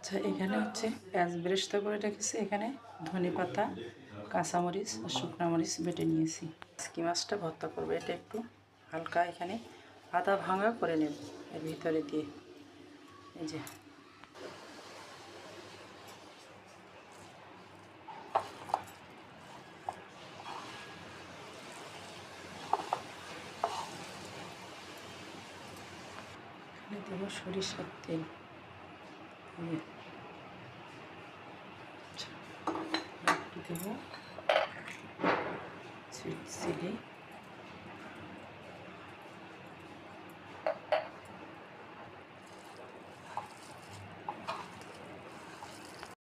আচ্ছা, এখানে হচ্ছে পেঁয়াজ বেরেস্তা করে রেখেছি। এখানে ধনেপাতা, কাঁচামরিচ আর শুকনো মরিচ বেটে নিয়েছি। ভেটকি মাছটা ভর্তা করবো। এটা একটু হালকা এখানে আদা ভাঙা করে নেব এর ভিতরে দিয়ে। এই যে এখানে দেবো সরিষার তেল। একটু দেবো সুইট চিলি।